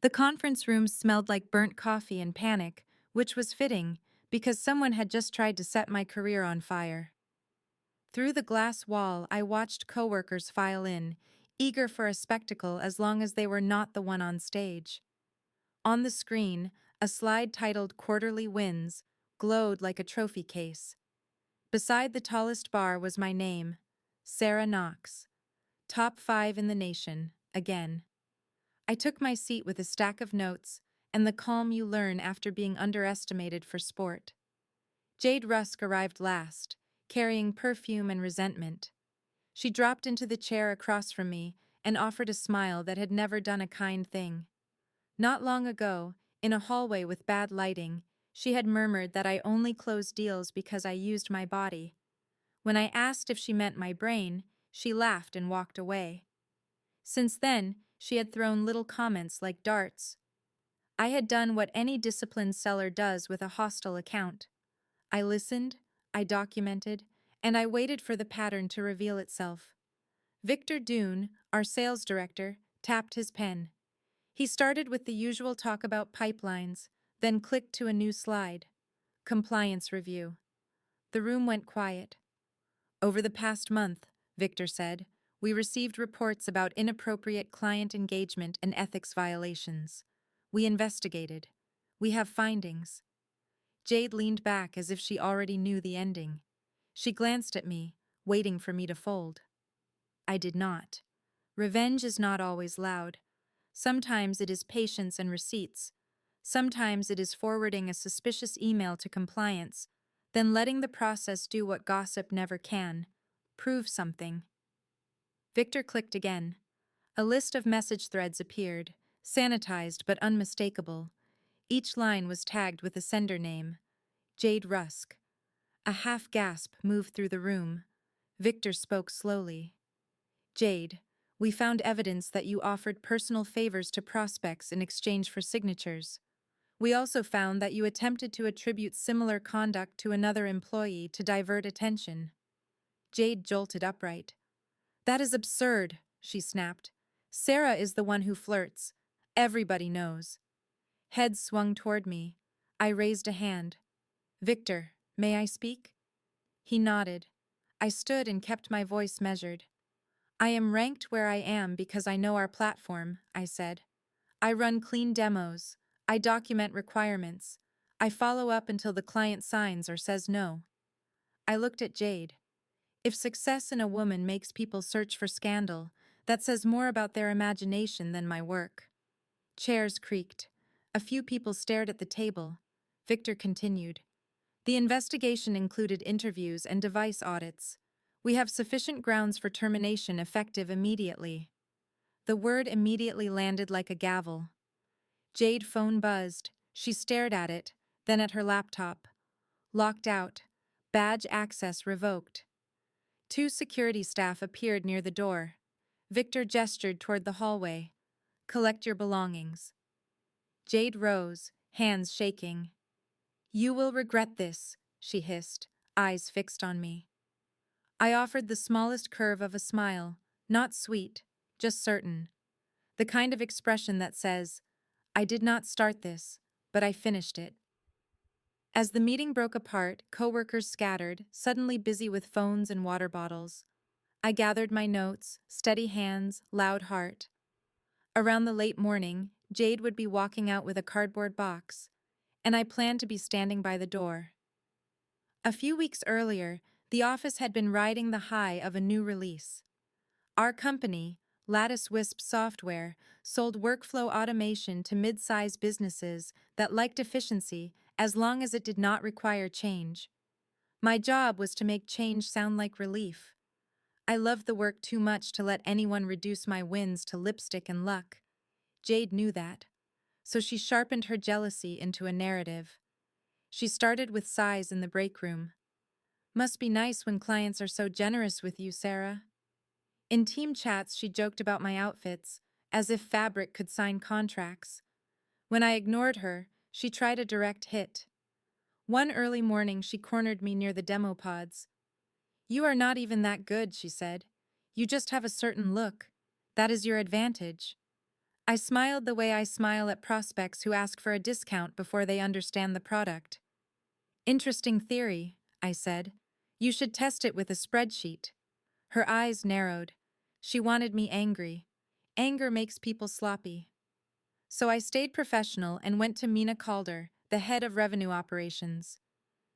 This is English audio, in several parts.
The conference room smelled like burnt coffee and panic, which was fitting, because someone had just tried to set my career on fire. Through the glass wall, I watched coworkers file in, eager for a spectacle as long as they were not the one on stage. On the screen, a slide titled Quarterly Wins glowed like a trophy case. Beside the tallest bar was my name, Sarah Knox, top 5 in the nation, again. I took my seat with a stack of notes and the calm you learn after being underestimated for sport. Jade Rusk arrived last, carrying perfume and resentment. She dropped into the chair across from me and offered a smile that had never done a kind thing. Not long ago, in a hallway with bad lighting, she had murmured that I only closed deals because I used my body. When I asked if she meant my brain, she laughed and walked away. Since then, she had thrown little comments like darts. I had done what any disciplined seller does with a hostile account. I listened, I documented, and I waited for the pattern to reveal itself. Victor Dune, our sales director, tapped his pen. He started with the usual talk about pipelines, then clicked to a new slide. Compliance review. The room went quiet. Over the past month, Victor said, we received reports about inappropriate client engagement and ethics violations. We investigated. We have findings. Jade leaned back as if she already knew the ending. She glanced at me, waiting for me to fold. I did not. Revenge is not always loud. Sometimes it is patience and receipts. Sometimes it is forwarding a suspicious email to compliance, then letting the process do what gossip never can: prove something. Victor clicked again. A list of message threads appeared, sanitized but unmistakable. Each line was tagged with a sender name, Jade Rusk. A half gasp moved through the room. Victor spoke slowly. Jade, we found evidence that you offered personal favors to prospects in exchange for signatures. We also found that you attempted to attribute similar conduct to another employee to divert attention. Jade jolted upright. That is absurd, she snapped. Sarah is the one who flirts. Everybody knows. Head swung toward me. I raised a hand. Victor, may I speak? He nodded. I stood and kept my voice measured. I am ranked where I am because I know our platform, I said. I run clean demos. I document requirements. I follow up until the client signs or says no. I looked at Jade. If success in a woman makes people search for scandal, that says more about their imagination than my work. Chairs creaked. A few people stared at the table. Victor continued. The investigation included interviews and device audits. We have sufficient grounds for termination effective immediately. The word immediately landed like a gavel. Jade phone buzzed. She stared at it, then at her laptop. Locked out. Badge access revoked. 2 security staff appeared near the door. Victor gestured toward the hallway. Collect your belongings. Jade rose, hands shaking. You will regret this, she hissed, eyes fixed on me. I offered the smallest curve of a smile, not sweet, just certain. The kind of expression that says, I did not start this, but I finished it. As the meeting broke apart, coworkers scattered, suddenly busy with phones and water bottles. I gathered my notes, steady hands, loud heart. Around the late morning, Jade would be walking out with a cardboard box, and I planned to be standing by the door. A few weeks earlier, the office had been riding the high of a new release. Our company, Lattice Wisp Software, sold workflow automation to mid-size businesses that liked efficiency as long as it did not require change. My job was to make change sound like relief. I loved the work too much to let anyone reduce my wins to lipstick and luck. Jade knew that, so she sharpened her jealousy into a narrative. She started with sighs in the break room. Must be nice when clients are so generous with you, Sarah. In team chats, she joked about my outfits, as if fabric could sign contracts. When I ignored her, she tried a direct hit. One early morning, she cornered me near the demo pods. You are not even that good, she said. You just have a certain look. That is your advantage. I smiled the way I smile at prospects who ask for a discount before they understand the product. Interesting theory, I said. You should test it with a spreadsheet. Her eyes narrowed. She wanted me angry. Anger makes people sloppy. So I stayed professional and went to Mina Calder, the head of revenue operations.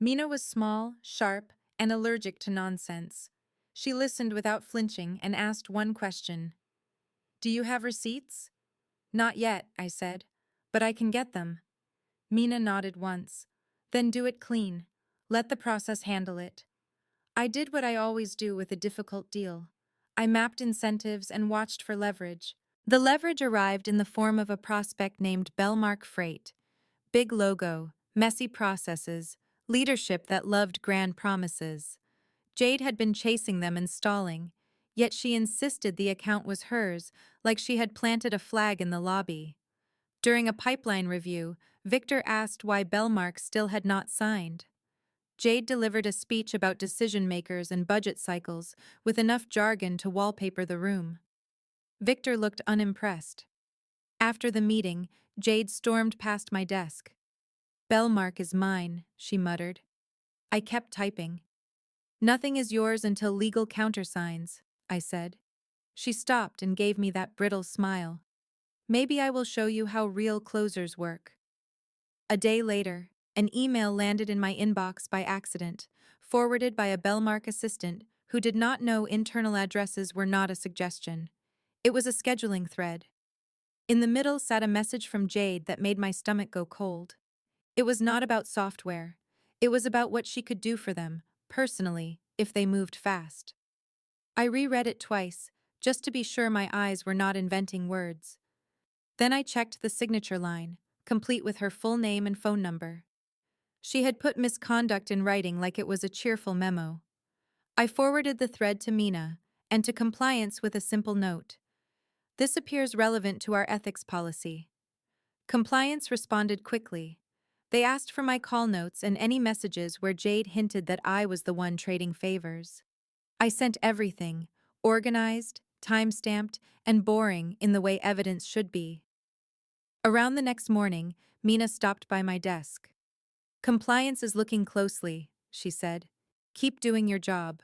Mina was small, sharp, and allergic to nonsense. She listened without flinching and asked one question. Do you have receipts? Not yet, I said. But I can get them. Mina nodded once. Then do it clean. Let the process handle it. I did what I always do with a difficult deal. I mapped incentives and watched for leverage. The leverage arrived in the form of a prospect named Bellmark Freight. Big logo, messy processes, leadership that loved grand promises. Jade had been chasing them and stalling, yet she insisted the account was hers, like she had planted a flag in the lobby. During a pipeline review, Victor asked why Bellmark still had not signed. Jade delivered a speech about decision makers and budget cycles, with enough jargon to wallpaper the room. Victor looked unimpressed. After the meeting, Jade stormed past my desk. Bellmark is mine, she muttered. I kept typing. Nothing is yours until legal countersigns, I said. She stopped and gave me that brittle smile. Maybe I will show you how real closers work. A day later, an email landed in my inbox by accident, forwarded by a Bellmark assistant who did not know internal addresses were not a suggestion. It was a scheduling thread. In the middle sat a message from Jade that made my stomach go cold. It was not about software. It was about what she could do for them, personally, if they moved fast. I reread it twice, just to be sure my eyes were not inventing words. Then I checked the signature line, complete with her full name and phone number. She had put misconduct in writing like it was a cheerful memo. I forwarded the thread to Mina, and to compliance with a simple note. This appears relevant to our ethics policy. Compliance responded quickly. They asked for my call notes and any messages where Jade hinted that I was the one trading favors. I sent everything, organized, time-stamped, and boring in the way evidence should be. Around the next morning, Mina stopped by my desk. Compliance is looking closely, she said. Keep doing your job.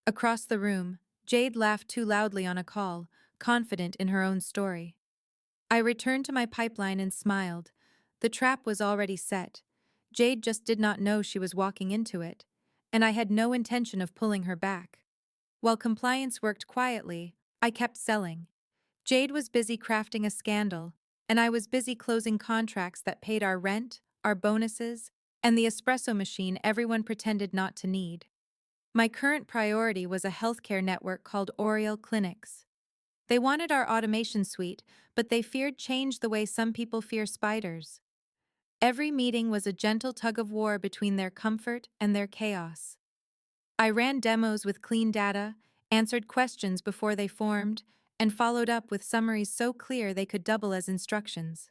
Across the room, Jade laughed too loudly on a call, confident in her own story. I returned to my pipeline and smiled. The trap was already set. Jade just did not know she was walking into it, and I had no intention of pulling her back. While compliance worked quietly, I kept selling. Jade was busy crafting a scandal, and I was busy closing contracts that paid our rent, our bonuses, and the espresso machine everyone pretended not to need. My current priority was a healthcare network called Oriel Clinics. They wanted our automation suite, but they feared change the way some people fear spiders. Every meeting was a gentle tug-of-war between their comfort and their chaos. I ran demos with clean data, answered questions before they formed, and followed up with summaries so clear they could double as instructions.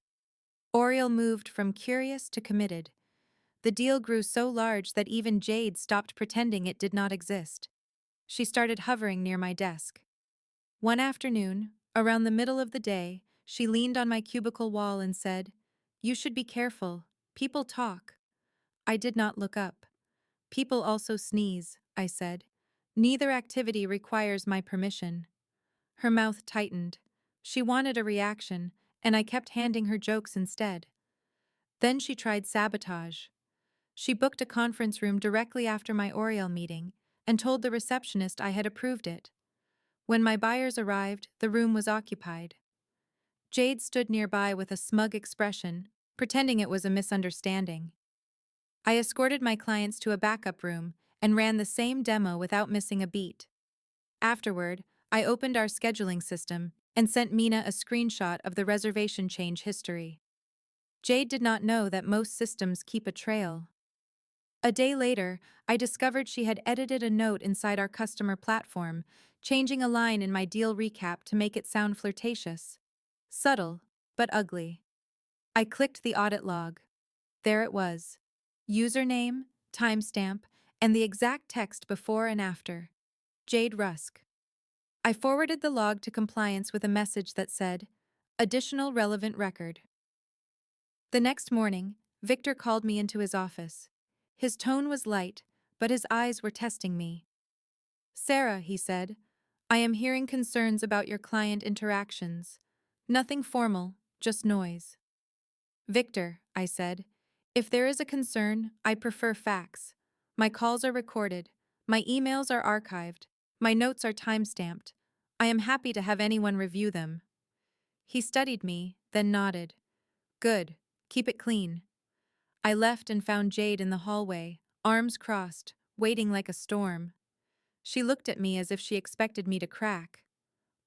Oriel moved from curious to committed. The deal grew so large that even Jade stopped pretending it did not exist. She started hovering near my desk. One afternoon, around the middle of the day, she leaned on my cubicle wall and said, "You should be careful. People talk." I did not look up. "People also sneeze," I said. "Neither activity requires my permission." Her mouth tightened. She wanted a reaction, and I kept handing her jokes instead. Then she tried sabotage. She booked a conference room directly after my Oriel meeting and told the receptionist I had approved it. When my buyers arrived, the room was occupied. Jade stood nearby with a smug expression, pretending it was a misunderstanding. I escorted my clients to a backup room and ran the same demo without missing a beat. Afterward, I opened our scheduling system and sent Mina a screenshot of the reservation change history. Jade did not know that most systems keep a trail. A day later, I discovered she had edited a note inside our customer platform, changing a line in my deal recap to make it sound flirtatious. Subtle, but ugly. I clicked the audit log. There it was. Username, timestamp, and the exact text before and after. Jade Rusk. I forwarded the log to compliance with a message that said, Additional relevant record. The next morning, Victor called me into his office. His tone was light, but his eyes were testing me. "Sarah," he said, "I am hearing concerns about your client interactions. Nothing formal, just noise." "Victor," I said, "if there is a concern, I prefer facts. My calls are recorded, my emails are archived, my notes are timestamped. I am happy to have anyone review them." He studied me, then nodded. "Good. Keep it clean." I left and found Jade in the hallway, arms crossed, waiting like a storm. She looked at me as if she expected me to crack.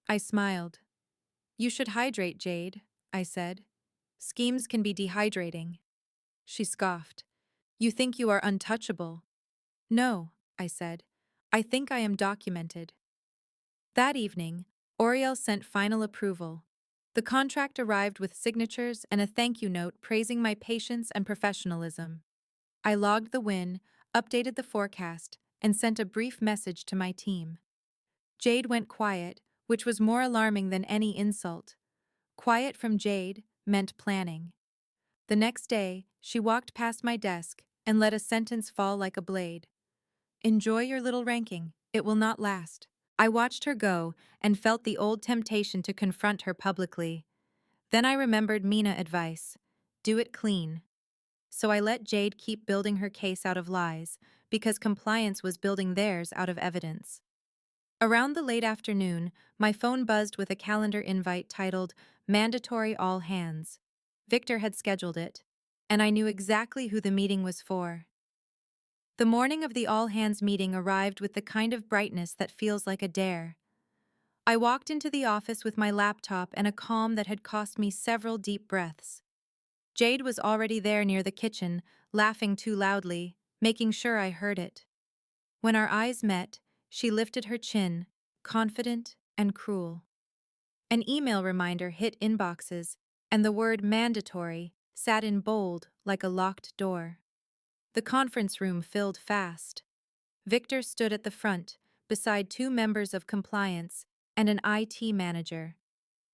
I smiled. "You should hydrate, Jade," I said. "Schemes can be dehydrating." She scoffed. "You think you are untouchable?" "No," I said. "I think I am documented." That evening, Oriel sent final approval. The contract arrived with signatures and a thank you note praising my patience and professionalism. I logged the win, updated the forecast, and sent a brief message to my team. Jade went quiet, which was more alarming than any insult. Quiet from Jade meant planning. The next day, she walked past my desk and let a sentence fall like a blade. "Enjoy your little ranking, it will not last." I watched her go and felt the old temptation to confront her publicly. Then I remembered Mina advice: do it clean. So I let Jade keep building her case out of lies, because compliance was building theirs out of evidence. Around the late afternoon, my phone buzzed with a calendar invite titled Mandatory All Hands. Victor had scheduled it, and I knew exactly who the meeting was for. The morning of the all hands meeting arrived with the kind of brightness that feels like a dare. I walked into the office with my laptop and a calm that had cost me several deep breaths. Jade was already there near the kitchen, laughing too loudly, making sure I heard it. When our eyes met, she lifted her chin, confident and cruel. An email reminder hit inboxes, and the word mandatory sat in bold like a locked door. The conference room filled fast. Victor stood at the front, beside two members of compliance and an IT manager.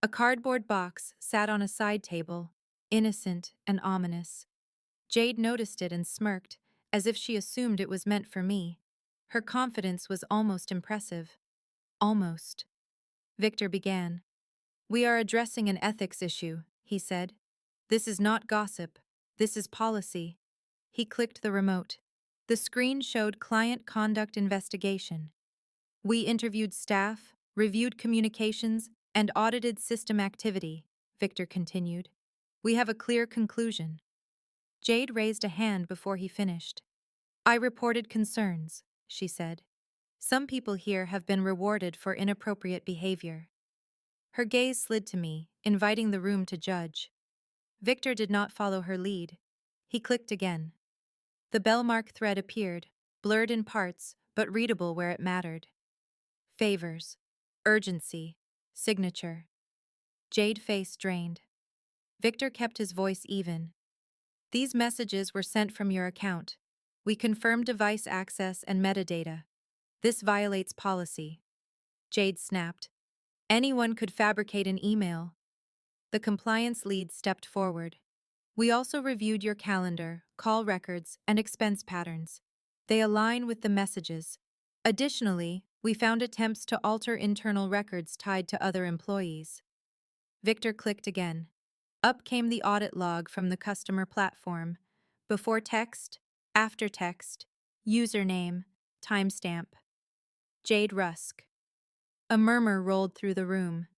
A cardboard box sat on a side table, innocent and ominous. Jade noticed it and smirked, as if she assumed it was meant for me. Her confidence was almost impressive. Almost. Victor began. "We are addressing an ethics issue," he said. "This is not gossip. This is policy." He clicked the remote. The screen showed client conduct investigation. "We interviewed staff, reviewed communications, and audited system activity," Victor continued. "We have a clear conclusion." Jade raised a hand before he finished. "I reported concerns," she said. "Some people here have been rewarded for inappropriate behavior." Her gaze slid to me, inviting the room to judge. Victor did not follow her lead. He clicked again. The bellmark thread appeared, blurred in parts, but readable where it mattered. Favors. Urgency. Signature. Jade face drained. Victor kept his voice even. "These messages were sent from your account. We confirmed device access and metadata. This violates policy." Jade snapped. "Anyone could fabricate an email." The compliance lead stepped forward. "We also reviewed your calendar, call records, and expense patterns. They align with the messages. Additionally, we found attempts to alter internal records tied to other employees." Victor clicked again. Up came the audit log from the customer platform. Before text, after text, username, timestamp. Jade Rusk. A murmur rolled through the room.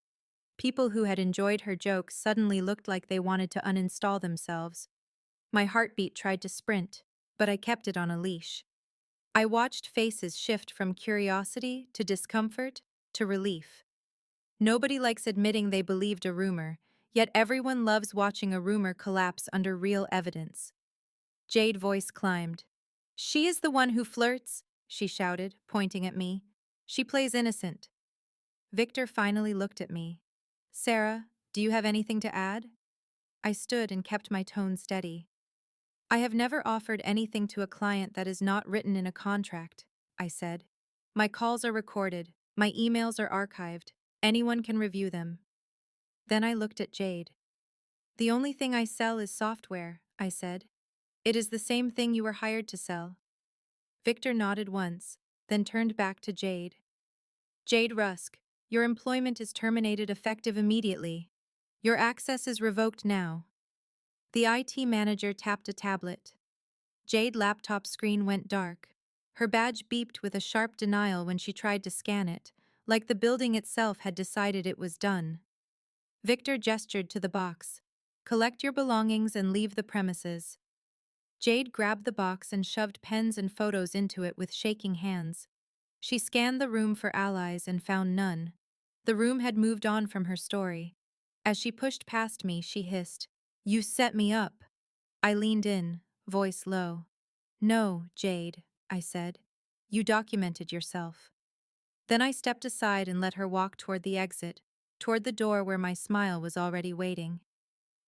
People who had enjoyed her jokes suddenly looked like they wanted to uninstall themselves. My heartbeat tried to sprint, but I kept it on a leash. I watched faces shift from curiosity to discomfort to relief. Nobody likes admitting they believed a rumor, yet everyone loves watching a rumor collapse under real evidence. Jade's voice climbed. "She is the one who flirts," she shouted, pointing at me. "She plays innocent." Victor finally looked at me. "Sarah, do you have anything to add?" I stood and kept my tone steady. "I have never offered anything to a client that is not written in a contract," I said. "My calls are recorded, my emails are archived, anyone can review them." Then I looked at Jade. The only thing I sell is software, I said. It is the same thing you were hired to sell. Victor nodded once, then turned back to Jade. Jade Rusk, your employment is terminated effective immediately. Your access is revoked now. The IT manager tapped a tablet. Jade's laptop screen went dark. Her badge beeped with a sharp denial when she tried to scan it, like the building itself had decided it was done. Victor gestured to the box. Collect your belongings and leave the premises. Jade grabbed the box and shoved pens and photos into it with shaking hands. She scanned the room for allies and found none. The room had moved on from her story. As she pushed past me, she hissed, "You set me up." I leaned in, voice low. "No, Jade," I said. "You documented yourself." Then I stepped aside and let her walk toward the exit, toward the door where my smile was already waiting.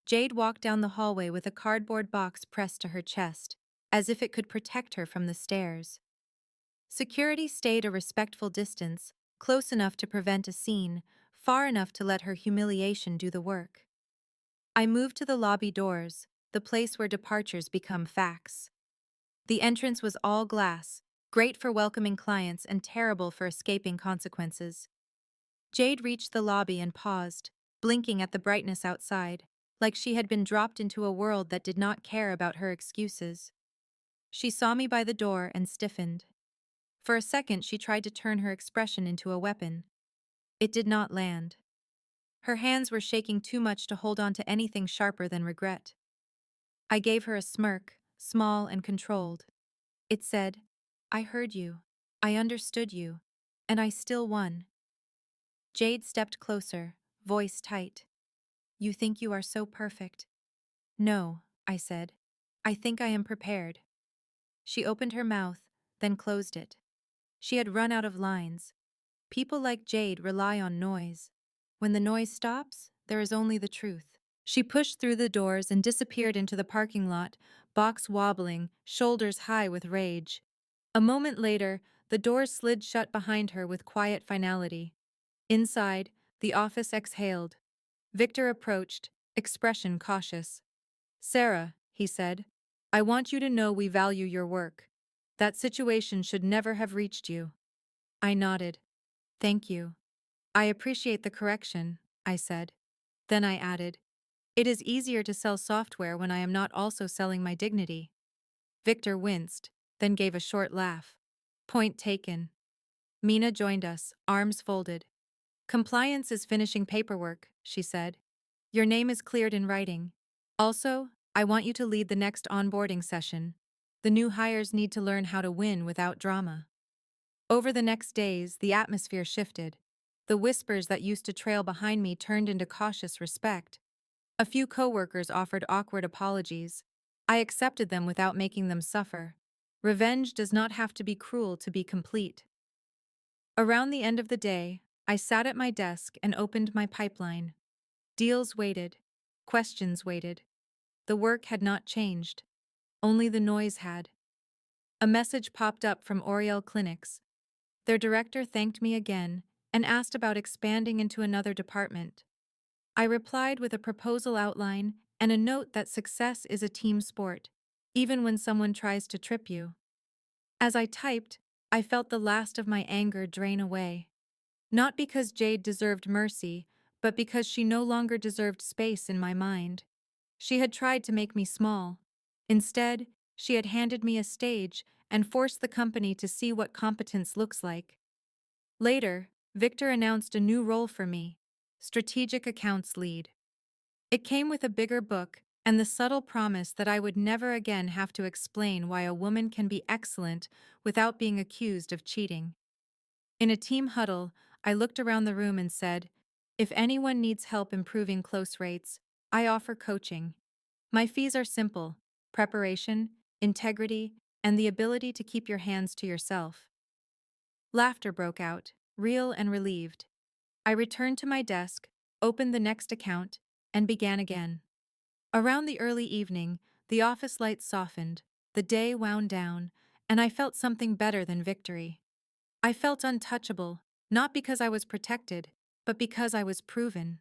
Jade walked down the hallway with a cardboard box pressed to her chest, as if it could protect her from the stairs. Security stayed a respectful distance, close enough to prevent a scene, far enough to let her humiliation do the work. I moved to the lobby doors, the place where departures become facts. The entrance was all glass, great for welcoming clients and terrible for escaping consequences. Jade reached the lobby and paused, blinking at the brightness outside, like she had been dropped into a world that did not care about her excuses. She saw me by the door and stiffened. For a second, she tried to turn her expression into a weapon. It did not land. Her hands were shaking too much to hold on to anything sharper than regret. I gave her a smirk, small and controlled. It said, "I heard you. I understood you. And I still won." Jade stepped closer, voice tight. "You think you are so perfect." "No," I said. "I think I am prepared." She opened her mouth, then closed it. She had run out of lines. People like Jade rely on noise. When the noise stops, there is only the truth. She pushed through the doors and disappeared into the parking lot, box wobbling, shoulders high with rage. A moment later, the doors slid shut behind her with quiet finality. Inside, the office exhaled. Victor approached, expression cautious. "Sarah," he said, "I want you to know we value your work. That situation should never have reached you." I nodded. "Thank you." "I appreciate the correction," I said. Then I added, "It is easier to sell software when I am not also selling my dignity." Victor winced, then gave a short laugh. "Point taken." Mina joined us, arms folded. "Compliance is finishing paperwork," she said. "Your name is cleared in writing. Also, I want you to lead the next onboarding session. The new hires need to learn how to win without drama." Over the next days, the atmosphere shifted. The whispers that used to trail behind me turned into cautious respect. A few coworkers offered awkward apologies. I accepted them without making them suffer. Revenge does not have to be cruel to be complete. Around the end of the day, I sat at my desk and opened my pipeline. Deals waited. Questions waited. The work had not changed. Only the noise had. A message popped up from Oriel Clinics. Their director thanked me again and asked about expanding into another department. I replied with a proposal outline and a note that success is a team sport, even when someone tries to trip you. As I typed, I felt the last of my anger drain away. Not because Jade deserved mercy, but because she no longer deserved space in my mind. She had tried to make me small. Instead, she had handed me a stage and forced the company to see what competence looks like. Later, Victor announced a new role for me, Strategic Accounts Lead. It came with a bigger book and the subtle promise that I would never again have to explain why a woman can be excellent without being accused of cheating. In a team huddle, I looked around the room and said, "If anyone needs help improving close rates, I offer coaching. My fees are simple: preparation, integrity, and the ability to keep your hands to yourself." Laughter broke out, real and relieved. I returned to my desk, opened the next account, and began again. Around the early evening, the office lights softened, the day wound down, and I felt something better than victory. I felt untouchable, not because I was protected, but because I was proven.